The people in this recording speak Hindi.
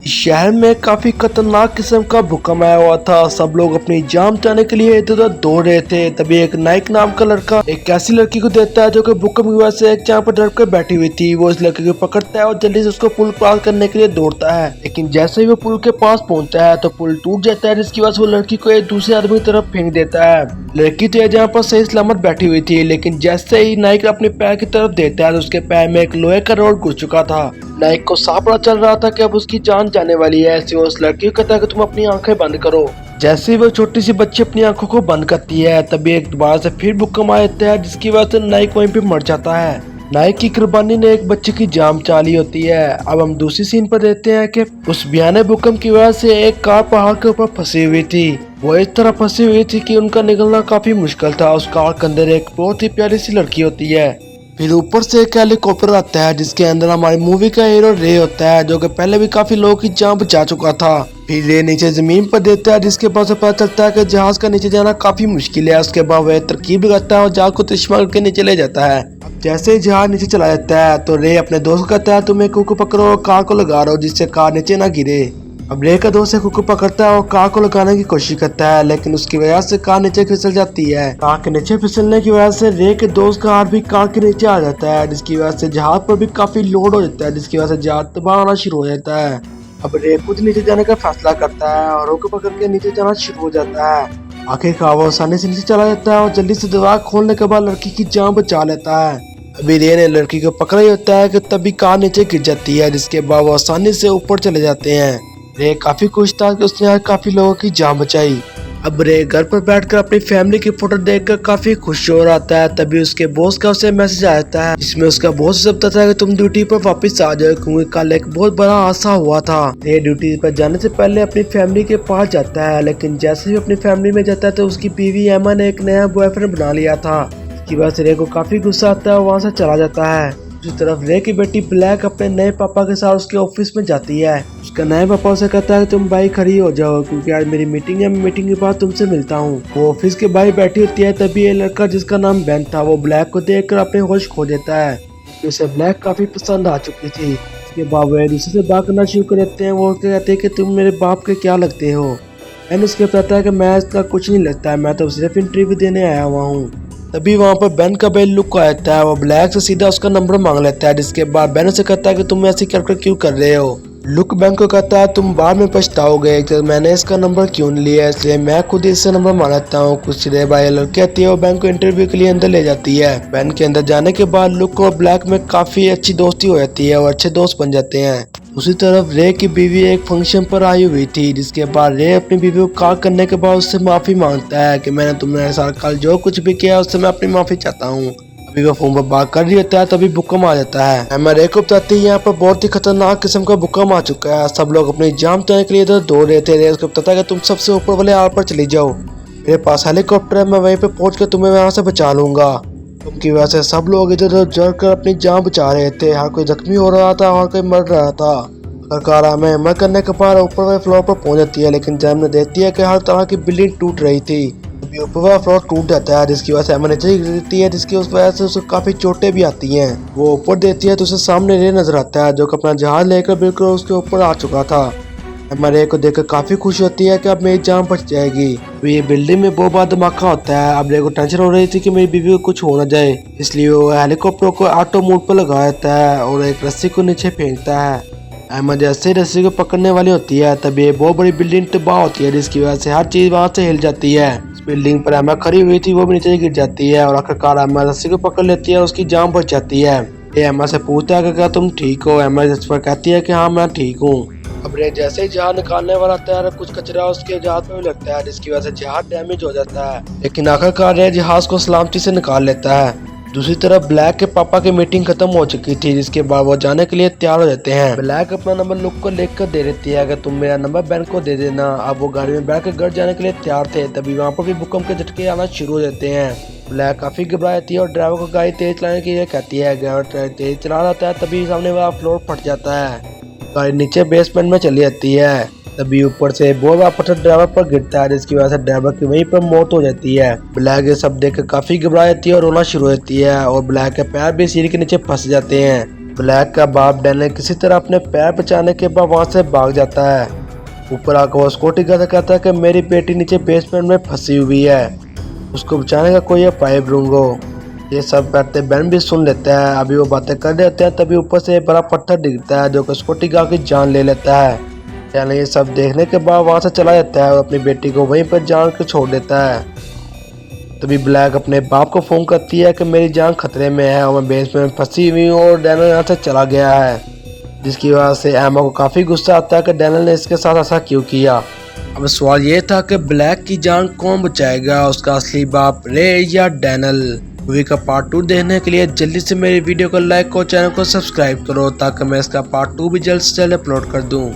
शहर में काफी खतरनाक किस्म का भूकंप आया हुआ था। सब लोग अपनी जान बचाने के लिए इधर उधर दौड़ रहे थे। तभी एक नाइक नाम का लड़का एक ऐसी लड़की को देखता है जो कि भूकंप की वजह से एक जहाँ पर डर कर बैठी हुई थी। वो इस लड़की को पकड़ता है और जल्दी से उसको पुल पार करने के लिए दौड़ता है, लेकिन जैसे ही वो पुल के पास पहुंचता है तो पुल टूट जाता है, जिसकी वजह से वो लड़की को एक दूसरे आदमी की तरफ फेंक देता है। लड़की तो जहाँ पर सही सलामत बैठी हुई थी, लेकिन जैसे ही नाइक अपने पैर की तरफ देता है तो उसके पैर में एक लोहे का रॉड घुस चुका था। नाइक को साफ पता चल रहा था कि अब उसकी जान जाने वाली है। ऐसे वो उस लड़की को कहता है कि तुम अपनी आंखें बंद करो। जैसे ही वो छोटी सी बच्ची अपनी आंखों को बंद करती है तभी एक दोबारा से फिर भूकंप आ जाता है, जिसकी वजह से नाइक वहीं पे मर जाता है। नाइक की कुर्बानी ने एक बच्चे की जान बचा ली होती है। अब हम दूसरी सीन पर देखते हैं कि उस भयानक भूकंप की वजह से एक कार पहाड़ के ऊपर फंसी हुई थी। वो इस तरह फंसी हुई थी कि उनका निकलना काफी मुश्किल था। उस कार के अंदर एक बहुत ही प्यारी सी लड़की होती है। फिर ऊपर से एक हेलीकॉप्टर आता है जिसके अंदर हमारी मूवी का हीरो रे होता है, जो कि पहले भी काफी लोगों की जान बचा चुका था। फिर रे नीचे जमीन पर देता है, जिसके बाद पता चलता है कि जहाज का नीचे जाना काफी मुश्किल है। उसके बाद वह तरकीब लगाता है और जहाज को तिश्मा करके नीचे ले जाता है। जैसे ही जहाज नीचे चला जाता है तो रे अपने दोस्त को कहता है तुम एक हुक पकड़ो और कार को लगा रहो जिससे कार नीचे ना गिरे। अब रे का दोस्त हुक पकड़ता है और कार को लगाने की कोशिश करता है, लेकिन उसकी वजह से कार नीचे फिसल जाती है। कार के नीचे फिसलने की वजह से रे के दोस्त का हाथ भी कार के नीचे आ जाता है, जिसकी वजह से जहाज पर भी काफी लोड हो जाता है, जिसकी वजह से जहाज तबाह होना शुरू हो जाता है। अब रे खुद नीचे जाने का फैसला करता है और हुक पकड़ के नीचे जाना शुरू हो जाता है। आखिरकार वो आसानी से नीचे चला जाता है और जल्दी से दरवाजा खोलने के बाद लड़की की जान बचा लेता है। अभी रे ने लड़की को पकड़ा ही होता है कि तभी कार नीचे गिर जाती है, जिसके बाद वो आसानी से ऊपर चले जाते हैं। रे काफी खुश था कि उसने आज काफी लोगों की जान बचाई। अब रे घर पर बैठकर अपनी फैमिली की फोटो देखकर काफी खुश हो रहा है। तभी उसके बॉस का उसे मैसेज आता है, जिसमें उसका बॉस से बताता है कि तुम ड्यूटी पर वापस आ जाओ क्योंकि कल एक बहुत बड़ा हादसा हुआ था। रे ड्यूटी पर जाने से पहले अपनी फैमिली के पास जाता है, लेकिन जैसे ही अपनी फैमिली में जाता है तो उसकी बीवी एमा ने एक नया बॉयफ्रेंड बना लिया था। इसकी वजह से रे को काफी गुस्सा आता है और वहाँ से चला जाता है। दूसरी तरफ रे की बेटी ब्लैक अपने नए पापा के साथ उसके ऑफिस में जाती है। उसका नए पापा उसे कहता है कि तुम भाई खड़ी हो जाओ क्योंकि आज मेरी मीटिंग है, मैं मीटिंग के बाद तुमसे मिलता हूँ। वो ऑफिस के बाहर बैठी होती है, तभी ये लड़का जिसका नाम बेन था वो ब्लैक को देखकर अपने होश खो देता है। उसे ब्लैक काफी पसंद आ चुकी थी। उसके बाद वो दूसरे से बात करना शुरू कर देते हैं। वो कहते हैं कि तुम मेरे बाप के क्या लगते हो। बेन उसके बताता है कि मैं इसका कुछ नहीं लगता है, मैं तो सिर्फ इंटरव्यू देने आया हुआ हूँ। तभी वहाँ पर बेन का बेल लुक आता है। वो ब्लैक से सीधा उसका नंबर मांग लेता है, जिसके बाद बेन उसे कहता है कि तुम ऐसी कैरेक्टर क्यों कर रहे हो। लुक बेन को कहता है तुम बाद में पछताओगे कि मैंने इसका नंबर क्यों नहीं लिया, इसलिए मैं खुद इससे नंबर मांगता हूँ। कुछ देर बाद लड़की आती है और बेन को इंटरव्यू के लिए अंदर ले जाती है। बेन के अंदर जाने के बाद लुक और ब्लैक में काफी अच्छी दोस्ती हो जाती है और अच्छे दोस्त बन जाते हैं। दूसरी तरफ रे की बीवी एक फंक्शन पर आई हुई थी, जिसके बाद रे अपनी बीवी को कॉल करने के बाद उससे माफी मांगता है कि मैंने तुम्हारे साथ कल जो कुछ भी किया उससे मैं अपनी माफी चाहता हूँ। अभी वो फोन पर बात कर रही होता है तभी भूकंप आ जाता है। एमा रे को बताती है यहाँ पर बहुत ही खतरनाक किस्म का भूकंप आ चुका है। सब लोग अपनी जान बचाने के लिए इधर दौड़ रहे थे। रे उसको बताता है कि तुम सबसे ऊपर वाले आर पर चली जाओ, मेरे पास हेलीकॉप्टर है, मैं वहीं पे पहुंच कर तुम्हें वहां से बचा लूंगा। उनकी वजह से सब लोग इधर उधर जड़ कर अपनी जान बचा रहे थे। हर कोई जख्मी हो रहा था और कोई मर रहा था। कार हमें हमला करने के बाद ऊपर वाले फ्लोर पर पहुंच जाती है, लेकिन जब हमने देखती है कि हर तरह की बिल्डिंग टूट रही थी। अभी ऊपर वाला फ्लोर टूट जाता है, जिसकी वजह से हमें नीचे गिर जाती है, जिसकी उस वजह से उसे काफी चोटें भी आती हैं। वो ऊपर देती है तो उसे सामने रे नजर आता है, जो कि अपना जहाज लेकर बिल्कुल उसके ऊपर आ चुका था। हमारे को देखकर काफी खुशी होती है कि अब मेरी जान बच जाएगी। तो ये बिल्डिंग में बहुत बड़ा धमाका होता है। अब रे को टेंशन हो रही थी कि मेरी बीवी को कुछ हो न जाए, इसलिए वो हेलीकॉप्टर को ऑटो मोड पर लगा देता है और एक रस्सी को नीचे फेंकता है। एमा जैसे रस्सी को पकड़ने वाली होती है तभी ये बहुत बड़ी बिल्डिंग तबाह होती है, जिसकी वजह से हर चीज वहां से हिल जाती है। इस बिल्डिंग पर एमा खड़ी हुई थी वो भी नीचे गिर जाती है और आखिरकार एमा रस्सी को पकड़ लेती है और उसकी जान बच जाती है। ये एमा से पूछता है कि क्या तुम ठीक हो। एमा इस पर कहती है कि हाँ मैं ठीक हूँ। अब रे जैसे ही जहाज निकालने वाला आता है कुछ कचरा उसके जहाज में भी लगता है, जिसकी वजह से जहाज डैमेज हो जाता है, लेकिन आखिरकार रे जहाज को सलामती से निकाल लेता है। दूसरी तरफ ब्लैक के पापा की मीटिंग खत्म हो चुकी थी, जिसके बाद वो जाने के लिए तैयार हो जाते हैं। ब्लैक अपना नंबर लुक को लिख कर दे देती है कि तुम मेरा नंबर बेन को दे देना। अब वो गाड़ी में बैठ कर घर जाने के लिए तैयार थे, तभी वहाँ पर भी भूकंप के झटके आना शुरू हो जाते हैं। ब्लैक काफी घबरा जाती है और ड्राइवर को गाड़ी तेज चलाने के लिए कहती है। ड्राइवर तेज चला रहा है तभी सामने वाला फ्लोर फट जाता है, गाड़ी नीचे बेसमेंट में चली जाती है। तभी ऊपर से बहुत बड़ा पत्थर ड्राइवर पर गिरता है, जिसकी वजह से ड्राइवर की वहीं पर मौत हो जाती है। ब्लैक ये सब देख कर काफी घबरा जाती है और रोना शुरू हो जाती है और ब्लैक के पैर भी सीढ़ी के नीचे फंस जाते हैं। ब्लैक का बाप डैनियल किसी तरह अपने पैर बचाने के बाद वहाँ से भाग जाता है। ऊपर आकर वो सिक्योरिटी गार्ड से कहता है कि मेरी बेटी नीचे बेसमेंट में फंसी हुई है, उसको बचाने का कोई उपाय ढूंढो। ये सब करते बेन भी सुन लेता है। अभी वो बातें कर रहे होते हैं तभी ऊपर से एक बड़ा पत्थर दिखता है जो कि सिक्योरिटी गार्ड की जान ले लेता है। डैनियल ये सब देखने के बाद वहाँ से चला जाता है और अपनी बेटी को वहीं पर जान के छोड़ देता है। तभी ब्लैक अपने बाप को फोन करती है कि मेरी जान खतरे में है और मैं बेसमेंट में फंसी हुई हूँ और डैनियल यहाँ से चला गया है, जिसकी वजह से एमा को काफ़ी गुस्सा आता है कि डैनियल ने इसके साथ ऐसा क्यों किया। अब सवाल ये था कि ब्लैक की जान कौन बचाएगा, उसका असली बाप रे या डैनियल। मूवी का पार्ट 2 देखने के लिए जल्दी से मेरी वीडियो को लाइक और चैनल को सब्सक्राइब करो ताकि मैं इसका पार्ट 2 भी जल्द से जल्द अपलोड कर दूं।